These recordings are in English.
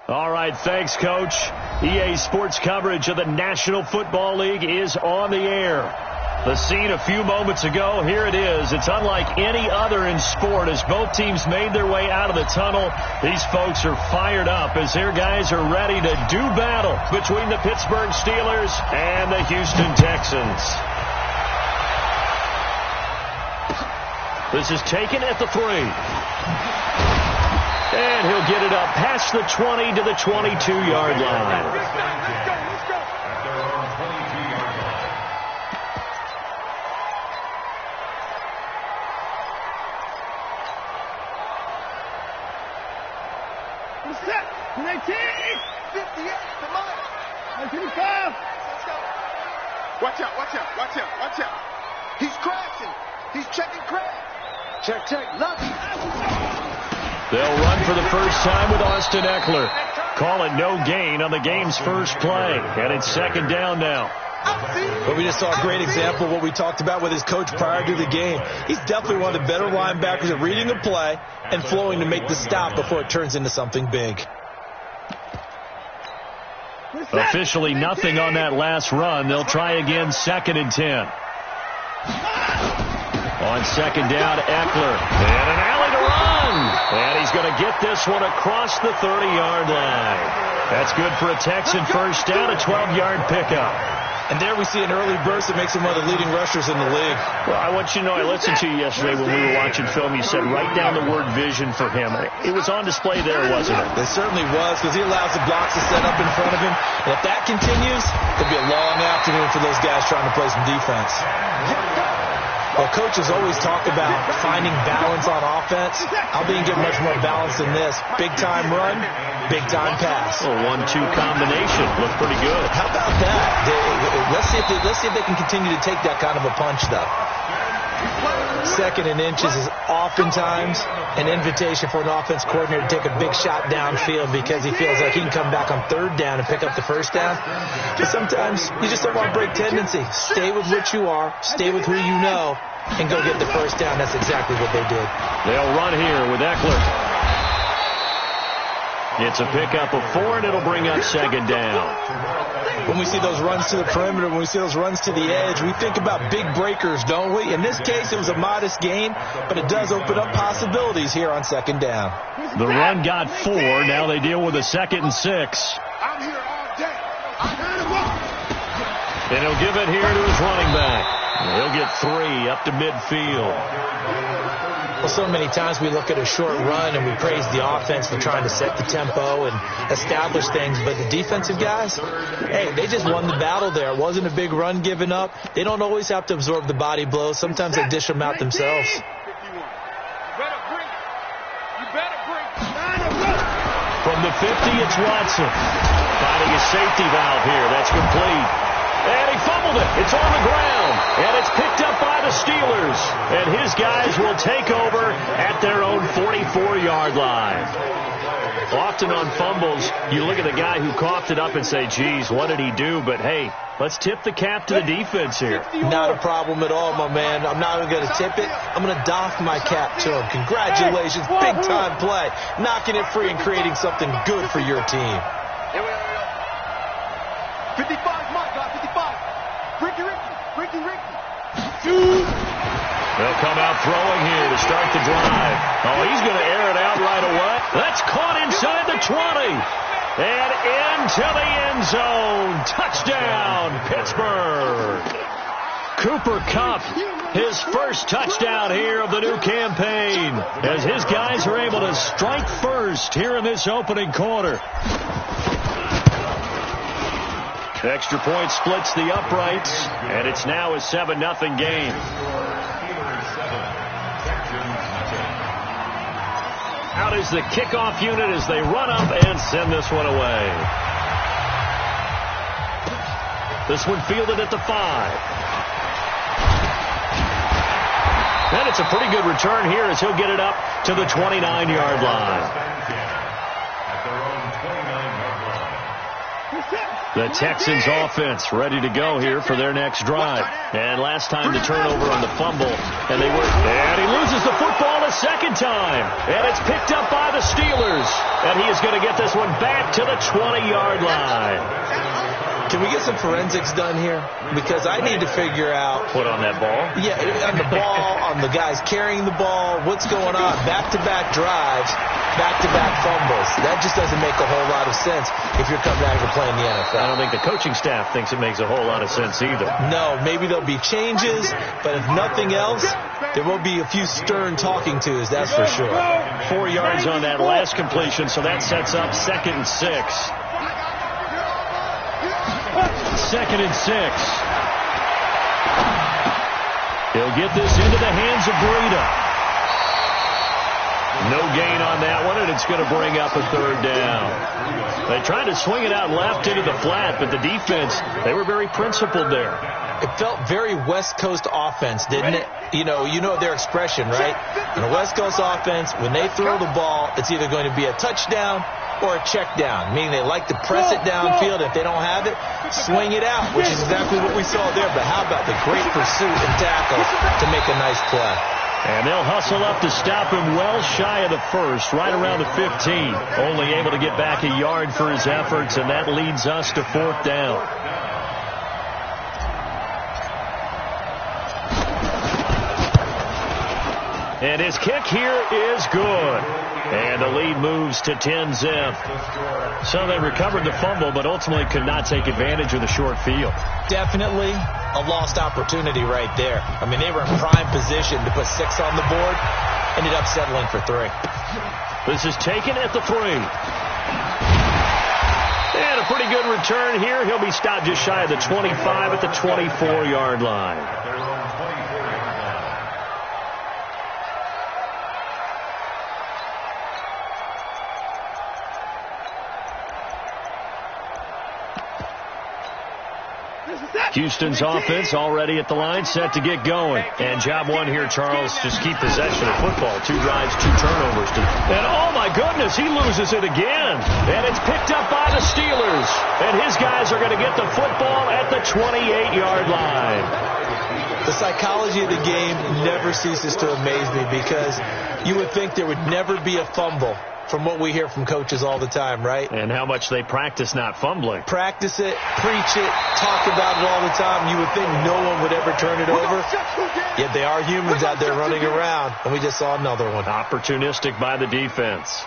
All right, thanks, Coach. EA Sports coverage of the National Football League is on the air. The scene a few moments ago, here it is. It's unlike any other in sport as both teams made their way out of the tunnel. These folks are fired up as their guys are ready to do battle between the Pittsburgh Steelers and the Houston Texans. This is taken at the 3. And he'll get it up past the 20 to the 22-yard line. Watch out, watch out, watch out, watch out. He's crashing. He's checking crash. Check, check, lucky. They'll run for the first time with Austin Eckler. Call it no gain on the game's first play. And it's second down now. But we just saw a great example of what we talked about with his coach prior to the game. He's definitely one of the better linebackers at reading the play and flowing to make the stop before it turns into something big. Officially nothing on that last run. They'll try again, 2nd and 10. On second down, Eckler. And an alley to run. And he's going to get this one across the 30-yard line. That's good for a Texan first down, a 12-yard pickup. And there we see an early burst that makes him one of the leading rushers in the league. Well, I want you to know, I listened to you yesterday when we were watching film. You said write down the word vision for him. It was on display there, wasn't it? It certainly was, because he allows the blocks to set up in front of him. And if that continues, it'll be a long afternoon for those guys trying to play some defense. Well, coaches always talk about finding balance on offense. I'll be get much more balance than this. Big-time run, big-time pass. A 1-2 combination. Looked pretty good. How about that? Let's see if they can continue to take that kind of a punch, though. 2nd and inches is oftentimes an invitation for an offense coordinator to take a big shot downfield because he feels like he can come back on 3rd down and pick up the first down. But sometimes you just don't want to break tendency. Stay with what you are, stay with who you know, and go get the first down. That's exactly what they did. They'll run here with Eckler. It's a pickup of 4, and it'll bring up 2nd down. When we see those runs to the perimeter, when we see those runs to the edge, we think about big breakers, don't we? In this case, it was a modest gain, but it does open up possibilities here on 2nd down. The run got 4. Now they deal with a 2nd and 6. I'm here all day. And he'll give it here to his running back. He'll get 3 up to midfield. Well, so many times we look at a short run and we praise the offense for trying to set the tempo and establish things. But the defensive guys, hey, they just won the battle there. It wasn't a big run given up. They don't always have to absorb the body blows. Sometimes they dish them out themselves. From the 50, it's Watson. Finding a safety valve here. That's complete. And he fumbled it. It's on the ground. And it's picked up by the Steelers. And his guys will take over at their own 44-yard line. Often on fumbles, you look at the guy who coughed it up and say, geez, what did he do? But, hey, let's tip the cap to the defense here. Not a problem at all, my man. I'm not even going to tip it. I'm going to doff my cap to him. Congratulations. Big-time play. Knocking it free and creating something good for your team. Here we are. 55, my God, 55. Ricky. They'll come out throwing here to start the drive. Oh, he's going to air it out right away. That's caught inside the 20. And into the end zone. Touchdown, Pittsburgh. Cooper Kupp, his first touchdown here of the new campaign, as his guys are able to strike first here in this opening quarter. Extra point splits the uprights, and it's now a 7-0 game. Out is the kickoff unit as they run up and send this one away. This one fielded at the 5. And it's a pretty good return here as he'll get it up to the 29-yard line. The Texans offense ready to go here for their next drive. And last time the turnover on the fumble, and he loses the football a second time. And it's picked up by the Steelers. And he is going to get this one back to the 20-yard line. Can we get some forensics done here? Because I need to figure out... What, on that ball? Yeah, on the ball, on the guys carrying the ball, what's going on? Back-to-back drives, back-to-back fumbles. That just doesn't make a whole lot of sense if you're coming out here playing the NFL. I don't think the coaching staff thinks it makes a whole lot of sense either. No, maybe there'll be changes, but if nothing else, there will be a few stern talking tos, that's for sure. 4 yards on that last completion, so that sets up 2nd and 6. 2nd and 6. He'll get this into the hands of Breida. No gain on that one, and it's going to bring up a 3rd down. They tried to swing it out left into the flat, but the defense, they were very principled there. It felt very West Coast offense, didn't it? You know their expression, right? In a West Coast offense, when they throw the ball, it's either going to be a touchdown or a check down, meaning they like to press it downfield. If they don't have it, swing it out, which is exactly what we saw there. But how about the great pursuit and tackle to make a nice play? And they'll hustle up to stop him well shy of the 1st, right around the 15. Only able to get back a yard for his efforts, and that leads us to 4th down. And his kick here is good. And the lead moves to 10-zip. So they recovered the fumble, but ultimately could not take advantage of the short field. Definitely a lost opportunity right there. I mean, they were in prime position to put 6 on the board. Ended up settling for 3. This is taken at the 3. And a pretty good return here. He'll be stopped just shy of the 25 at the 24-yard line. Houston's offense already at the line, set to get going. And job one here, Charles, just keep possession of football. 2 drives, 2 turnovers. And oh my goodness, he loses it again. And it's picked up by the Steelers. And his guys are going to get the football at the 28-yard line. The psychology of the game never ceases to amaze me, because you would think there would never be a fumble from what we hear from coaches all the time, right? And how much they practice not fumbling. Practice it, preach it, talk about it all the time. You would think no one would ever turn it over. Yet they are humans out there running around, and we just saw another one. Opportunistic by the defense.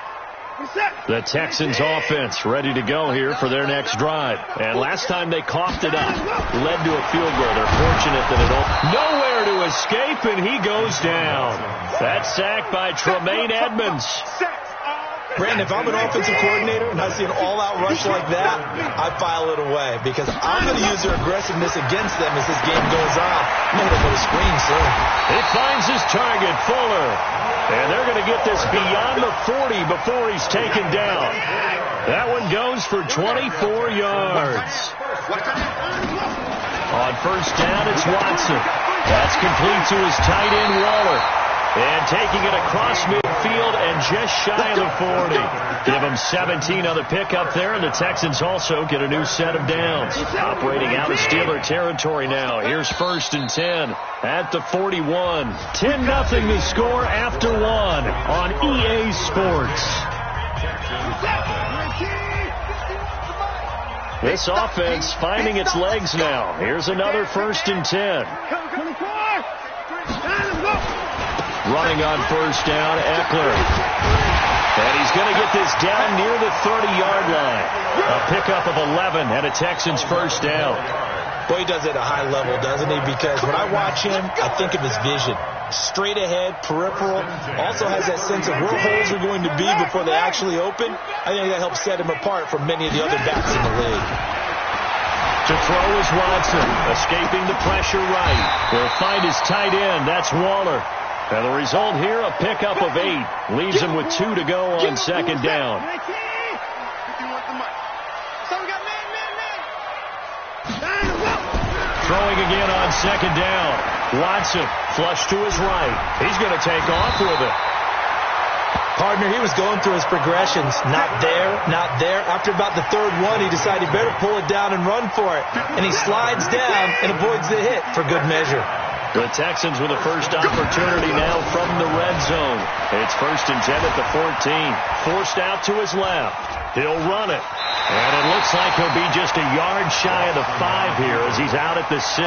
The Texans offense ready to go here for their next drive. And last time they coughed it up, led to a field goal. They're fortunate that it nowhere to escape, and he goes down. That's sacked by Tremaine Edmonds. Brandon, if I'm an offensive coordinator and I see an all-out rush like that, I file it away, because I'm going to use their aggressiveness against them as this game goes on. I'm going to go to screen soon. It finds his target, Fuller. And they're going to get this beyond the 40 before he's taken down. That one goes for 24 yards. On 1st down, it's Watson. That's complete to his tight end, Waller. And taking it across midfield and just shy of the 40. Give them 17 on the pickup there, and the Texans also get a new set of downs. Operating out of Steeler territory now. Here's 1st and 10 at the 41. 10-0 the score after 1 on EA Sports. This offense finding its legs now. Here's another 1st and 10. Running on 1st down, Eckler. And he's going to get this down near the 30-yard line. A pickup of 11 and a Texans 1st down. Boy, he does it at a high level, doesn't he? Because when I watch him, I think of his vision. Straight ahead, peripheral. Also has that sense of where holes are going to be before they actually open. I think that helps set him apart from many of the other backs in the league. To throw is Watson. Escaping the pressure right. He'll find his tight end. That's Waller. And the result here, a pickup of 8. Leaves him with 2 to go on 2nd down. Throwing again on 2nd down. Watson, flush to his right. He's going to take off with it. Partner, he was going through his progressions. Not there, not there. After about the third one, he decided he better pull it down and run for it. And he slides down and avoids the hit for good measure. The Texans with a first opportunity now from the red zone. It's 1st and 10 at the 14. Forced out to his left. He'll run it. And it looks like he'll be just a yard shy of the 5 here as he's out at the 6.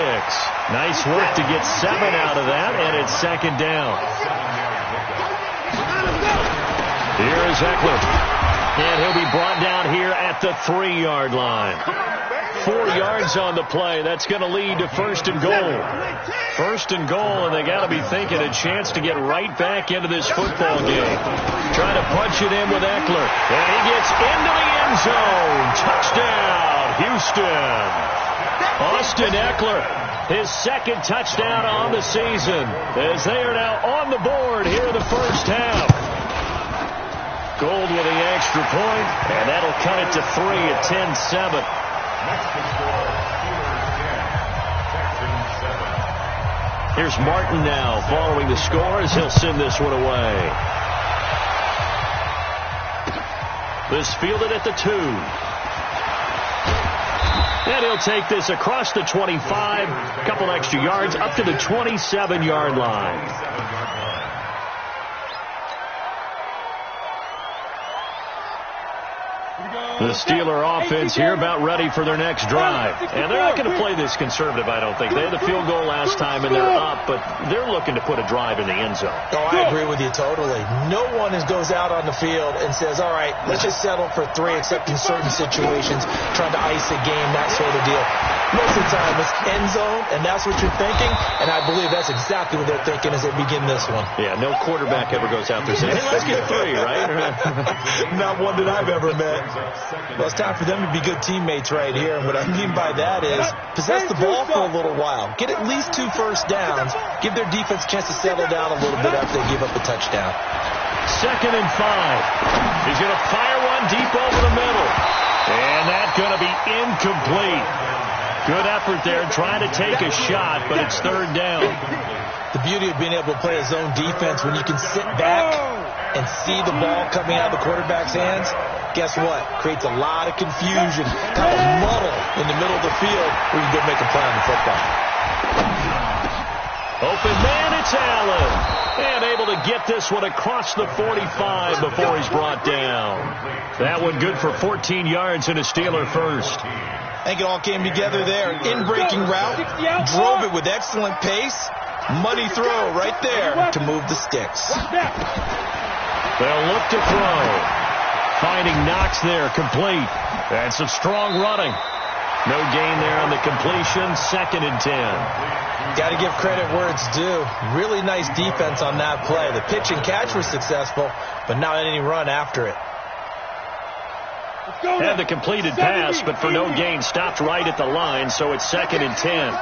Nice work to get 7 out of that, and it's 2nd down. Here is Eckler. And he'll be brought down here at the 3-yard line. 4 yards on the play. That's going to lead to 1st and goal. 1st and goal, and they got to be thinking a chance to get right back into this football game. Trying to punch it in with Eckler. And he gets into the end zone. Touchdown, Houston. Austin Eckler, his 2nd touchdown on the season, as they are now on the board here in the first half. Gold with the extra point, and that'll cut it to 3 at 10-7. Here's Martin now following the score as he'll send this one away. This fielded at the 2. And he'll take this across the 25, a couple extra yards up to the 27-yard line. The Steeler offense here about ready for their next drive. And they're not going to play this conservative, I don't think. They had the field goal last time, and they're up, but they're looking to put a drive in the end zone. Oh, I agree with you totally. No one goes out on the field and says, all right, let's just settle for 3, except in certain situations, trying to ice a game, that sort of deal. Most of the time, it's end zone, and that's what you're thinking, and I believe that's exactly what they're thinking as they begin this one. Yeah, no quarterback ever goes out there saying, hey, let's get 3, right? Not one that I've ever met. Well, it's time for them to be good teammates right here, and what I mean by that is possess the ball for a little while. Get at least 2 first downs. Give their defense a chance to settle down a little bit after they give up a touchdown. 2nd and 5. He's going to fire one deep over the middle. And that's going to be incomplete. Good effort there trying to take a shot, but it's 3rd down. The beauty of being able to play a zone defense when you can sit back and see the ball coming out of the quarterback's hands, guess what? Creates a lot of confusion, kind of muddle in the middle of the field where you can go make a play on the football. Open man, it's Allen. And able to get this one across the 45 before he's brought down. That one good for 14 yards and a Steeler first. I think it all came together there. In-breaking route, drove it with excellent pace. Money throw right there to move the sticks. They'll look to throw. Finding Knox there, complete. And some strong running. No gain there on the completion, 2nd and 10. Got to give credit where it's due. Really nice defense on that play. The pitch and catch was successful, but not any run after it. Had the completed pass, but for no gain, stopped right at the line, so it's 2nd and 10.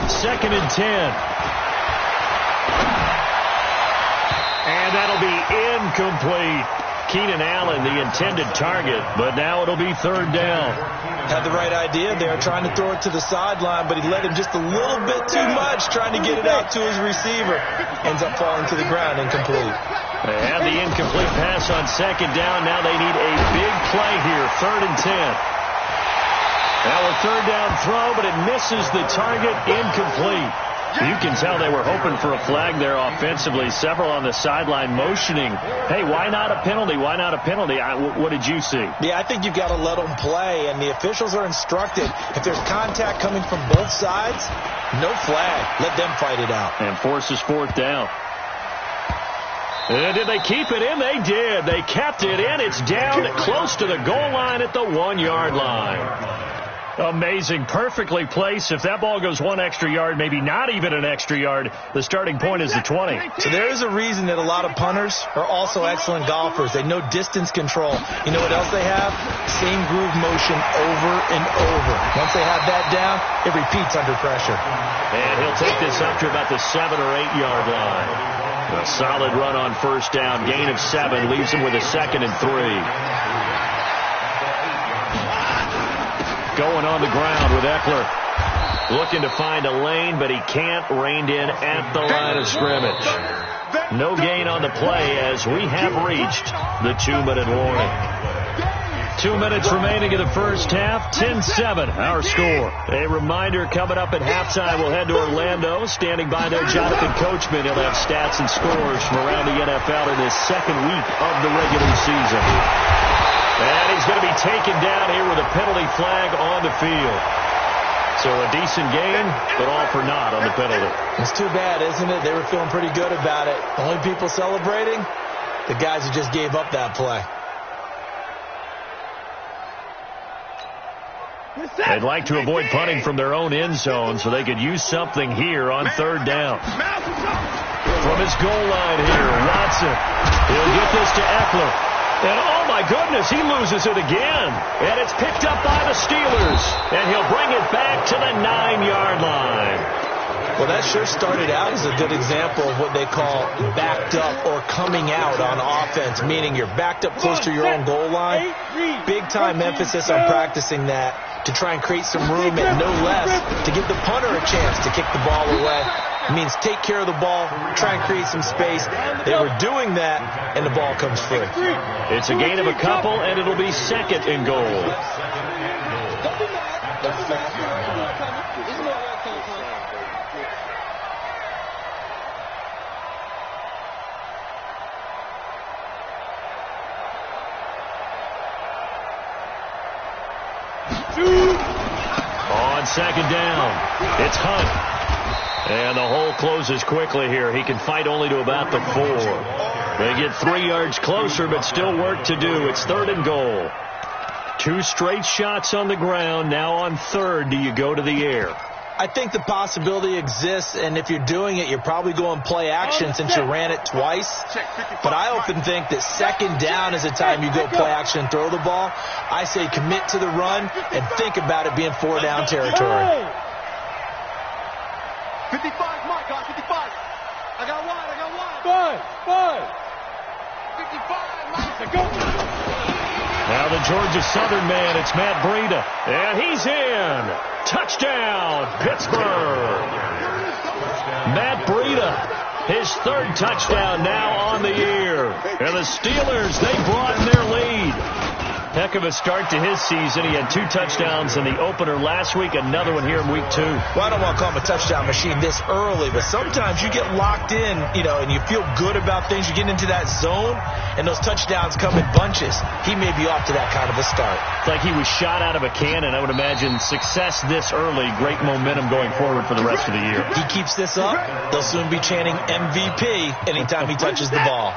2nd and 10. And that'll be incomplete. Keenan Allen, the intended target, but now it'll be 3rd down. Had the right idea there, trying to throw it to the sideline, but he let him just a little bit too much, trying to get it out to his receiver. Ends up falling to the ground, incomplete. They have the incomplete pass on 2nd down. Now they need a big play here, 3rd and 10. Now a 3rd down throw, but it misses the target, incomplete. You can tell they were hoping for a flag there offensively. Several on the sideline motioning, hey, why not a penalty? Why not a penalty? What did you see? Yeah, I think you've got to let them play, and the officials are instructed. If there's contact coming from both sides, no flag. Let them fight it out. And forces 4th down. And did they keep it in? They did. They kept it in. It's down close to the goal line at the 1-yard line. Amazing. Perfectly placed. If that ball goes 1 extra yard, maybe not even an extra yard, the starting point is the 20. So there is a reason that a lot of punters are also excellent golfers. They know distance control. You know what else they have? Same groove motion over and over. Once they have that down, it repeats under pressure. And he'll take this up to about the 7 or 8 yard line. A solid run on 1st down. Gain of 7 leaves him with a 2nd and 3. Going on the ground with Eckler. Looking to find a lane, but he can't. Reined in at the line of scrimmage. No gain on the play as we have reached the 2-minute warning. 2 minutes remaining in the first half, 10-7, our score. A reminder, coming up at halftime, we'll head to Orlando. Standing by there, Jonathan Coachman. He'll have stats and scores from around the NFL in his second week of the regular season. And he's going to be taken down here with a penalty flag on the field. So a decent game, but all for naught on the penalty. It's too bad, isn't it? They were feeling pretty good about it. Only people celebrating, the guys who just gave up that play. They'd like to avoid punting from their own end zone so they could use something here on third down. From his goal line here, Watson. He'll get this to Eckler. And oh my goodness, he loses it again. And it's picked up by the Steelers. And he'll bring it back to the 9-yard line. Well, that sure started out as a good example of what they call backed up or coming out on offense, meaning you're backed up close to your own goal line. Big-time emphasis on practicing that to try and create some room and no less to give the punter a chance to kick the ball away. It means take care of the ball, try and create some space. They were doing that, and the ball comes free. It's a gain of a couple, and it'll be second and goal. On second down, it's Hunt. And the hole closes quickly here. He can fight only to about the 4. They get 3 yards closer, but still work to do. It's third and goal. 2 straight shots on the ground. Now on third, do you go to the air? I think the possibility exists, and if you're doing it, you're probably going play action since you ran it twice. But I often think that second down is the time you go play action and throw the ball. I say commit to the run and think about it being 4-down territory. 55, Mike, 55. I got one. 55, Mike. Go. Now the Georgia Southern man, it's Matt Breida. And he's in. Touchdown, Pittsburgh. Matt Breida, his third touchdown now on the year. And the Steelers, they broaden their lead. Heck of a start to his season. He had 2 touchdowns in the opener last week, another one here in week 2. Well, I don't want to call him a touchdown machine this early, but sometimes you get locked in, and you feel good about things. You get into that zone, and those touchdowns come in bunches. He may be off to that kind of a start. It's like he was shot out of a cannon. I would imagine success this early, great momentum going forward for the rest of the year. He keeps this up, they'll soon be chanting MVP anytime he touches the ball.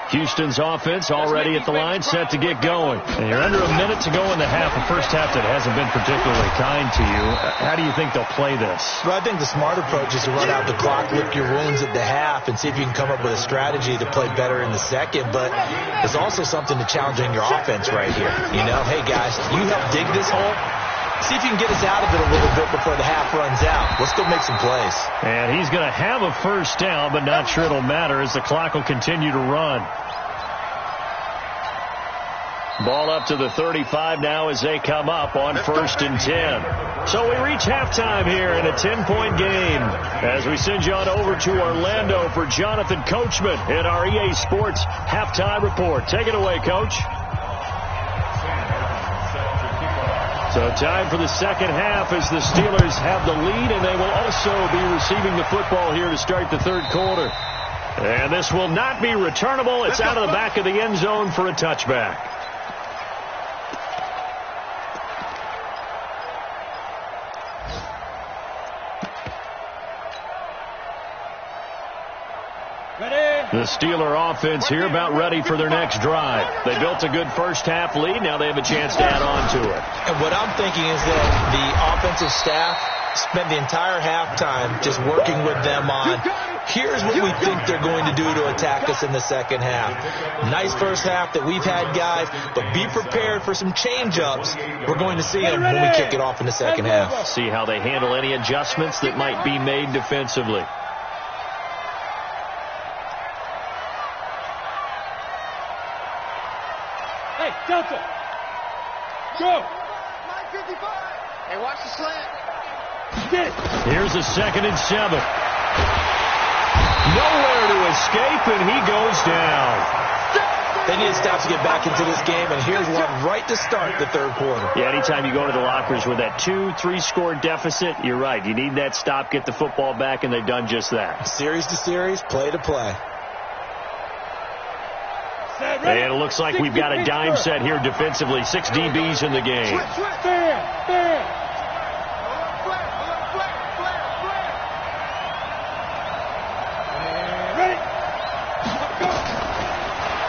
Houston's offense already at the line, set to get going. And you're under a minute to go in the half, a first half that hasn't been particularly kind to you. How do you think they'll play this? Well, I think the smart approach is to run out the clock, lick your wounds at the half, and see if you can come up with a strategy to play better in the second. But there's also something to challenging your offense right here. Hey, guys, you help dig this hole. See if you can get us out of it a little bit before the half runs out. Let's go make some plays. And he's going to have a first down, but not sure it'll matter as the clock will continue to run. Ball up to the 35 now as they come up on 1st and 10. So we reach halftime here in a 10-point game as we send you on over to Orlando for Jonathan Coachman in our EA Sports Halftime Report. Take it away, Coach. So time for the second half as the Steelers have the lead, and they will also be receiving the football here to start the third quarter. And this will not be returnable. It's out of the back of the end zone for a touchback. The Steeler offense here about ready for their next drive. They built a good first half lead. Now they have a chance to add on to it. And what I'm thinking is that the offensive staff spent the entire halftime just working with them on, here's what we think they're going to do to attack us in the second half. Nice first half that we've had, guys, but be prepared for some change-ups. We're going to see them when we kick it off in the second half. See how they handle any adjustments that might be made defensively. Hey, Delta! Go! 55. Hey, watch the slant. Get it. Here's a 2nd and 7. Nowhere to escape, and he goes down. They need to stop to get back into this game, and here's one right to start the third quarter. Yeah, anytime you go to the lockers with that 2-3 score deficit, you're right. You need that stop, get the football back, and they've done just that. Series to series, play to play. And it looks like we've got a dime set here defensively. 6 DBs in the game.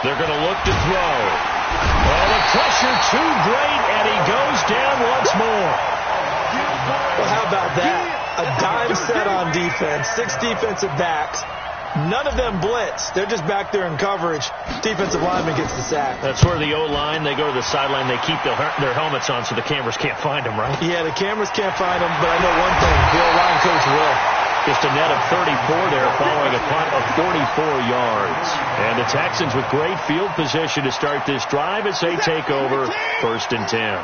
They're going to look to throw. Oh, the pressure too great, and he goes down once more. Well, how about that? A dime set on defense, 6 defensive backs. None of them blitz. They're just back there in coverage. Defensive lineman gets the sack. That's where the O-line, they go to the sideline, they keep their helmets on so the cameras can't find them, right? Yeah, the cameras can't find them, but I know one thing. The O-line coach will. Just a net of 34 there following a punt of 44 yards. And the Texans with great field position to start this drive as they take over 1st and 10.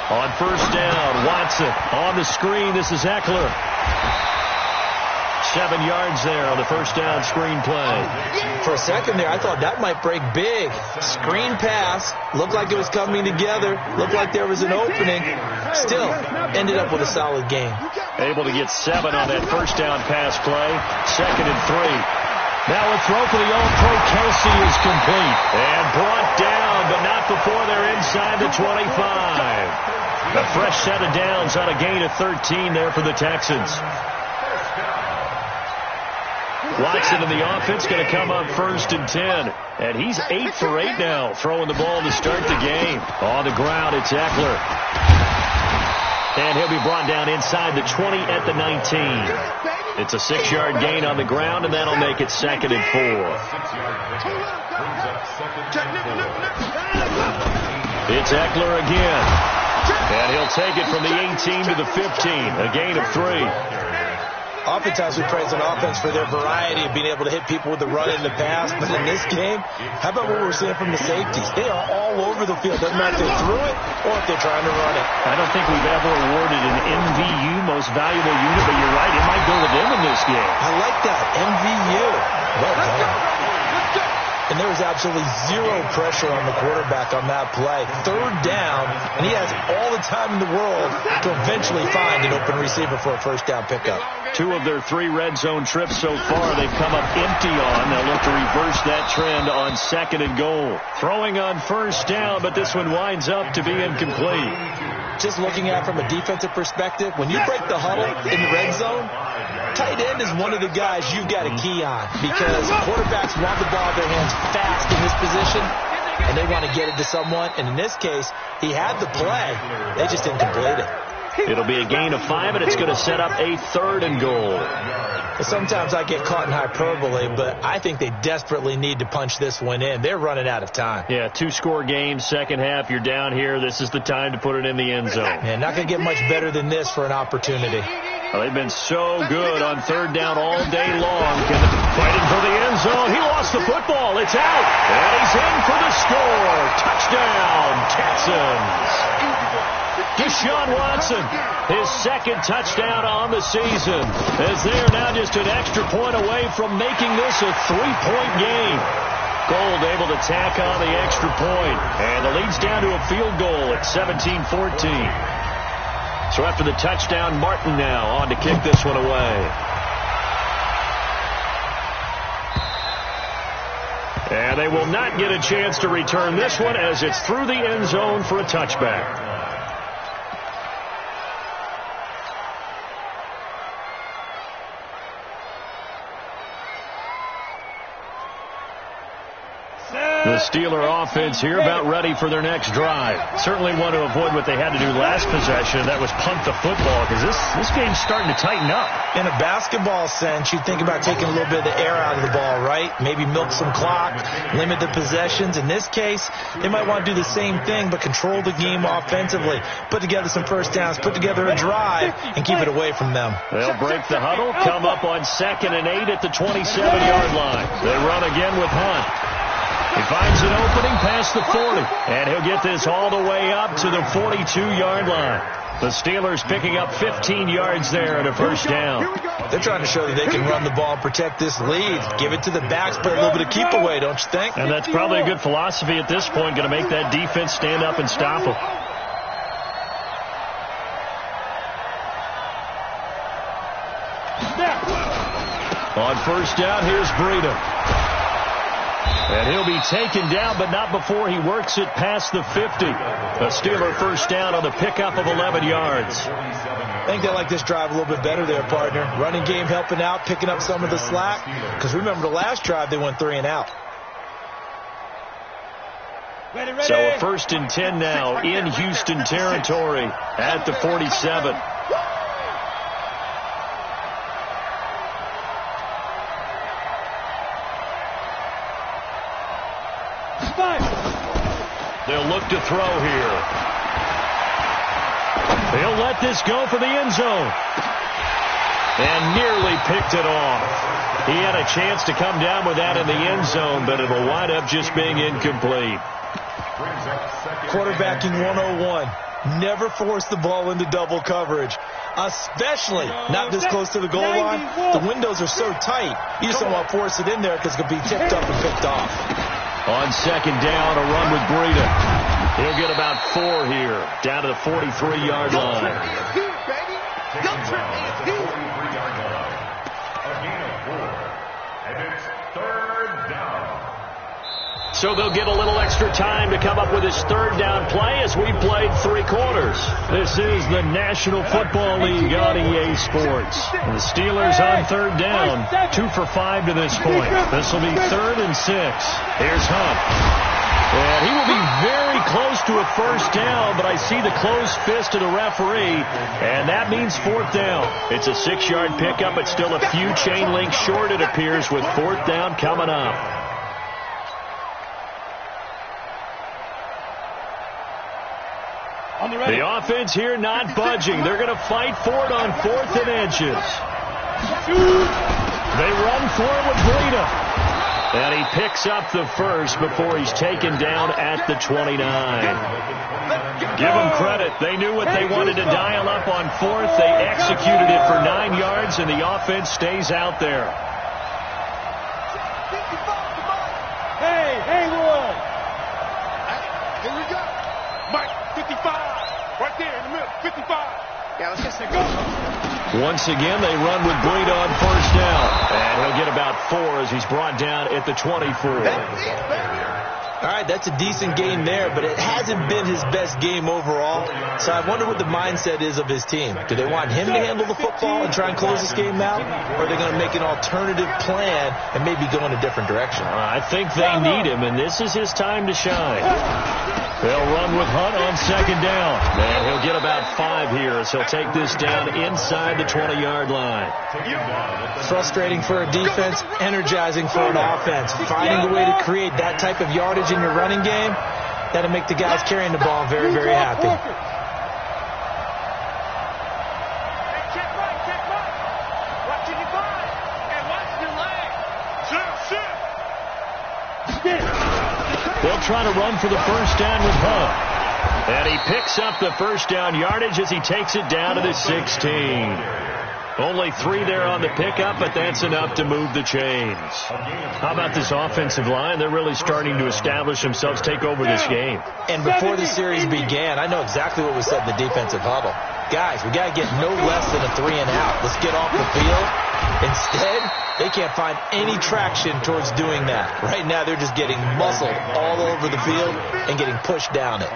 On 1st down, Watson on the screen. This is Eckler. 7 yards there on the 1st down screen play. For a second there, I thought that might break big. Screen pass. Looked like it was coming together. Looked like there was an opening. Still, ended up with a solid game. Able to get 7 on that 1st down pass play. 2nd and 3. Now a throw for the All-Pro Kelsey is complete. And brought down, but not before they're inside the 25. A fresh set of downs on a gain of 13 there for the Texans. Watson in the offense going to come up 1st and 10. And he's 8 for 8 now, throwing the ball to start the game. On the ground, it's Eckler. And he'll be brought down inside the 20 at the 19. It's a 6-yard gain on the ground, and that'll make it 2nd and 4. It's Eckler again. And he'll take it from the 18 to the 15, a gain of 3. Oftentimes we praise an offense for their variety of being able to hit people with the run and the pass. But in this game, how about what we're seeing from the safeties? They are all over the field. Doesn't matter if they threw it or if they're trying to run it. I don't think we've ever awarded an MVU, most valuable unit, but you're right, it might go to them in this game. I like that, MVU. Well done. And there was absolutely zero pressure on the quarterback on that play. 3rd down, and he has all the time in the world to eventually find an open receiver for a 1st down pickup. 2 of their 3 red zone trips so far, they've come up empty on. They'll look to reverse that trend on 2nd and goal. Throwing on 1st down, but this one winds up to be incomplete. Just looking at it from a defensive perspective, when you break the huddle in the red zone, tight end is one of the guys you've got to key on because quarterbacks want the ball in their hands fast in this position, and they want to get it to someone. And in this case, he had the play. They just didn't complete it. It'll be a gain of 5, and it's going to set up a 3rd and goal. Sometimes I get caught in hyperbole, but I think they desperately need to punch this one in. They're running out of time. Yeah, 2-score game, second half. You're down here. This is the time to put it in the end zone. Man, not going to get much better than this for an opportunity. Well, they've been so good on 3rd down all day long. Fighting for the end zone. He lost the football. It's out. And he's in for the score. Touchdown, Texans. Deshaun Watson, his 2nd touchdown on the season, as they are now just an extra point away from making this a 3-point game. Gold able to tack on the extra point, and the lead's down to a field goal at 17-14. So after the touchdown, Martin now on to kick this one away. And they will not get a chance to return this one as it's through the end zone for a touchback. The Steeler offense here about ready for their next drive. Certainly want to avoid what they had to do last possession. That was punt the football because this game's starting to tighten up. In a basketball sense, you think about taking a little bit of the air out of the ball, right? Maybe milk some clock, limit the possessions. In this case, they might want to do the same thing but control the game offensively. Put together some 1st downs, put together a drive, and keep it away from them. They'll break the huddle, come up on 2nd and 8 at the 27-yard line. They run again with Hunt. He finds an opening past the 40, and he'll get this all the way up to the 42-yard line. The Steelers picking up 15 yards there and a first down. They're trying to show that they can run the ball and protect this lead. Give it to the backs, play a little bit of keep away, don't you think? And that's probably a good philosophy at this point, going to make that defense stand up and stop them. On first down, here's Breida. And he'll be taken down, but not before he works it past the 50. A Steeler first down on the pickup of 11 yards. I think they like this drive a little bit better there, partner. Running game helping out, picking up some of the slack. Because remember, the last drive, they went 3 and out. Ready. So a 1st and 10 now in Houston territory at the 47. They'll look to throw here. They'll let this go for the end zone. And nearly picked it off. He had a chance to come down with that in the end zone, but it'll wind up just being incomplete. Quarterbacking 101. Never force the ball into double coverage, especially not this close to the goal line. The windows are so tight, you just don't want to force it in there because it could be tipped up and picked off. On second down, a run with Breida. He'll get about 4 here, down to the 43-yard line. So they'll get a little extra time to come up with his 3rd down play as we played 3 quarters. This is the National Football League on EA Sports. And the Steelers on 3rd down, 2 for 5 to this point. This will be 3rd and 6. Here's Hunt. And he will be very close to a first down, but I see the closed fist of the referee, and that means 4th down. It's a 6-yard pickup, but still a few chain links short, it appears, with 4th down coming up. The offense here not budging. They're going to fight for it on 4th and inches. They run for it with Breida. And he picks up the first before he's taken down at the 29. Give them credit. They knew what they wanted to dial up on 4th. They executed it for 9 yards, and the offense stays out there. Hey, Roy. Here we go. Mike, 55. Right there in the middle, 55. Yeah, let's just go. Once again, they run with Breida on first down. And he'll get about 4 as he's brought down at the 24. All right, that's a decent game there, but it hasn't been his best game overall. So I wonder what the mindset is of his team. Do they want him to handle the football and try and close this game out? Or are they going to make an alternative plan and maybe go in a different direction? I think they need him, and this is his time to shine. They'll run with Hunt on second down. And he'll get about 5 here as he'll take this down inside the 20-yard line. Frustrating for a defense, energizing for an offense. Finding a way to create that type of yardage in your running game, that'll make the guys carrying the ball very, very happy. Check right. Watching your body and watching your leg. They'll try to run for the first down with Hunt. And he picks up the first down yardage as he takes it down to the 16. Only 3 there on the pickup, but that's enough to move the chains. How about this offensive line? They're really starting to establish themselves, take over this game. And before the series began, I know exactly what was said in the defensive huddle. Guys, we got to get no less than a 3 and out. Let's get off the field. Instead, they can't find any traction towards doing that. Right now, they're just getting muscled all over the field and getting pushed down it.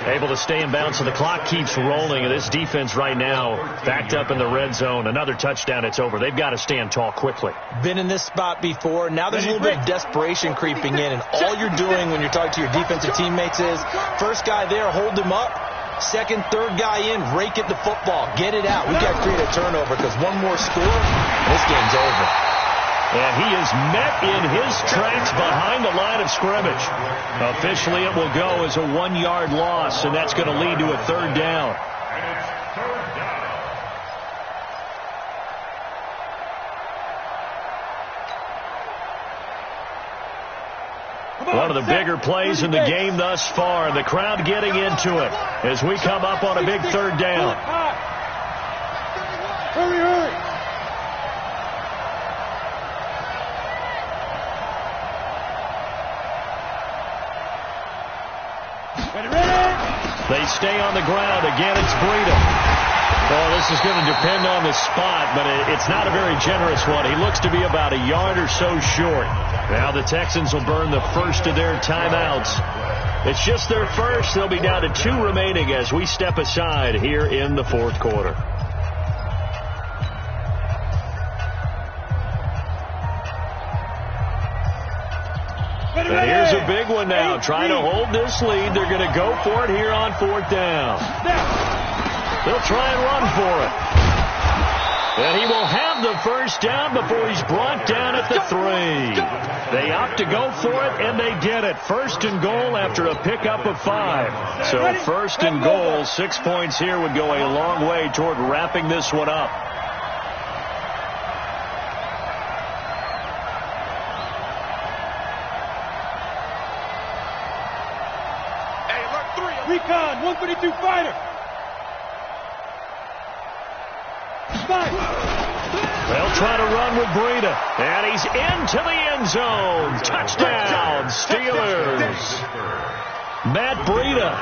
Able to stay in bounds, so the clock keeps rolling. And this defense right now backed up in the red zone. Another touchdown, it's over. They've got to stand tall quickly. Been in this spot before. Now there's a little bit of desperation creeping in. And all you're doing when you're talking to your defensive teammates is, first guy there, hold him up. Second, third guy in, rake at the football. Get it out. We got to create a turnover because one more score, this game's over. And he is met in his tracks behind the line of scrimmage. Officially, it will go as a 1-yard loss, and that's going to lead to a 3rd down. of the bigger plays in the game thus far. The crowd getting into it as we come up on a big third down. Hurry, hurry. They stay on the ground. Again, it's Breida. Oh, this is going to depend on the spot, but it's not a very generous one. He looks to be about a yard or so short. Now the Texans will burn the first of their timeouts. It's just their first. They'll be down to 2 remaining as we step aside here in the fourth quarter. And here's a big one now. Trying to hold this lead. They're going to go for it here on 4th down. They'll try and run for it. And he will have the first down before he's brought down at the 3. They opt to go for it, and they get it. 1st and goal after a pickup of 5. So 1st and goal, 6 points here would go a long way toward wrapping this one up. Recon, 132 fighter. They'll try to run with Breida. And he's into the end zone. Touchdown, Steelers. Matt Breida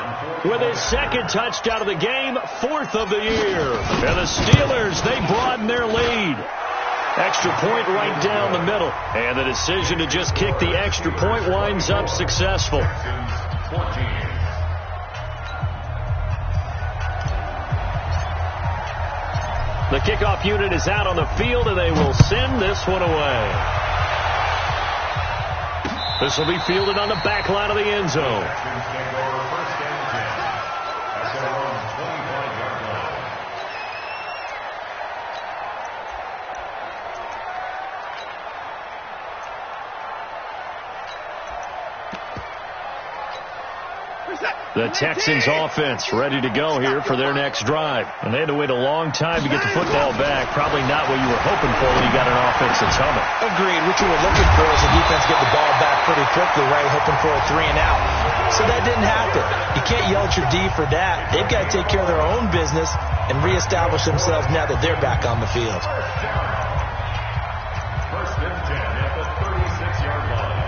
with his 2nd touchdown of the game, 4th of the year. And the Steelers, they broaden their lead. Extra point right down the middle. And the decision to just kick the extra point winds up successful. The kickoff unit is out on the field, and they will send this one away. This will be fielded on the back line of the end zone. The Texans offense ready to go here for their next drive. And they had to wait a long time to get the football back. Probably not what you were hoping for when you got an offense that's humming. Agreed. What you were looking for is the defense get the ball back pretty quickly, right? Hoping for a 3 and out. So that didn't happen. You can't yell at your D for that. They've got to take care of their own business and reestablish themselves now that they're back on the field. 1st and 10 at the 36-yard line.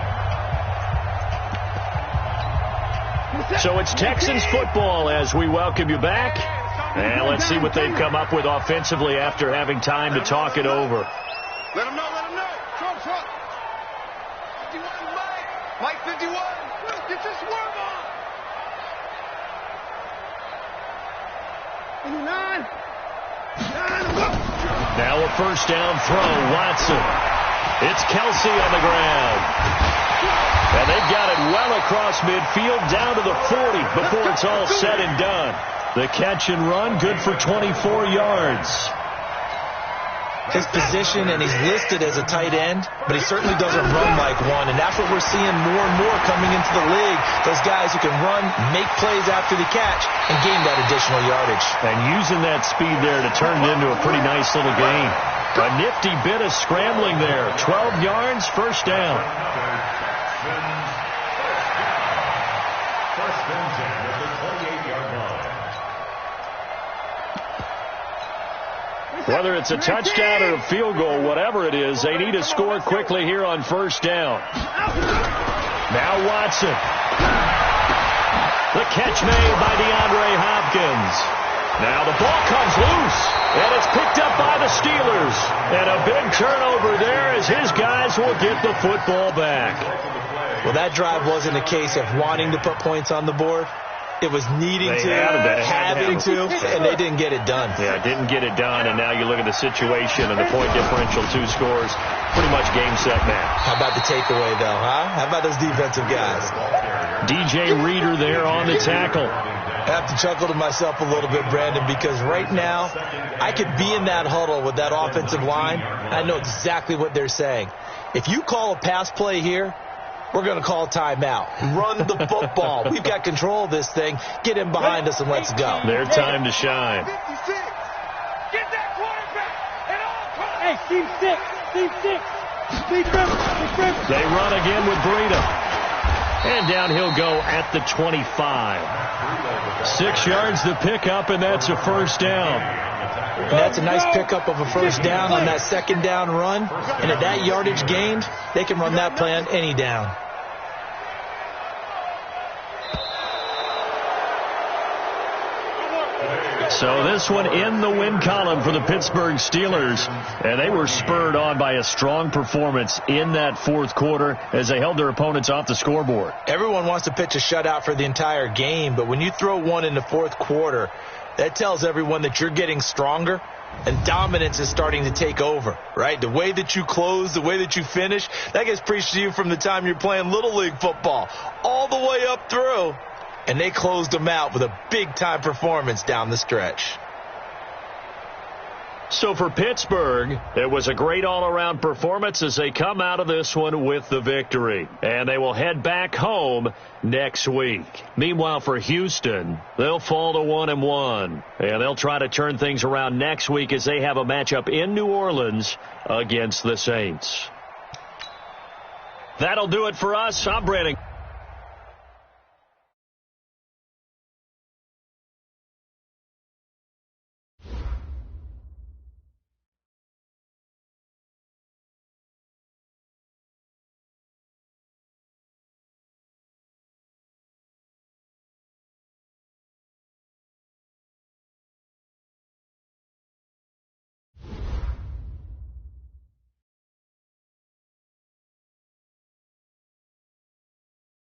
So it's Texans football as we welcome you back. And let's see what they've come up with offensively after having time to talk it over. Let him know, let him know. Trump. 51, Mike 51. Get your swerve on. 9. Now a first down throw, Watson. It's Kelsey on the ground. And they've got it well across midfield down to the 40 before it's all said and done. The catch and run, good for 24 yards. His position, and he's listed as a tight end, but he certainly doesn't run like one, and that's what we're seeing more and more coming into the league. Those guys who can run, make plays after the catch, and gain that additional yardage. And using that speed there to turn it into a pretty nice little gain. A nifty bit of scrambling there. 12 yards, first down. First and 10 at the 28-yard line. Whether it's a touchdown or a field goal, whatever it is, they need to score quickly here on first down. Now Watson. The catch made by DeAndre Hopkins. Now the ball comes loose, and it's picked up by the Steelers. And a big turnover there as his guys will get the football back. Well, that drive wasn't a case of wanting to put points on the board. It was needing to, having to, and they didn't get it done. Yeah, didn't get it done, and now you look at the situation and the point differential, 2 scores, pretty much game, set, match. How about the takeaway, though, huh? How about those defensive guys? DJ Reader there on the tackle. I have to chuckle to myself a little bit, Brandon, because right now I could be in that huddle with that offensive line. I know exactly what they're saying. If you call a pass play here, we're going to call timeout. Run the football. We've got control of this thing. Get him behind us and let's go. Their time to shine. 56. Get that quarterback at all costs. Hey, team 6. Team 6. Lead Rivers. They run again with Breida. And down he'll go at the 25. 6 yards the pickup, and that's a first down. And that's a nice pickup of a first down on that second down run. And at that yardage gained, they can run that play on any down. So this one in the win column for the Pittsburgh Steelers. And they were spurred on by a strong performance in that fourth quarter as they held their opponents off the scoreboard. Everyone wants to pitch a shutout for the entire game, but when you throw one in the fourth quarter, that tells everyone that you're getting stronger and dominance is starting to take over, right? The way that you close, the way that you finish, that gets preached to you from the time you're playing Little League football all the way up through. And they closed them out with a big-time performance down the stretch. So for Pittsburgh, it was a great all-around performance as they come out of this one with the victory. And they will head back home next week. Meanwhile, for Houston, they'll fall to 1-1. And they'll try to turn things around next week as they have a matchup in New Orleans against the Saints. That'll do it for us. I'm Brandon.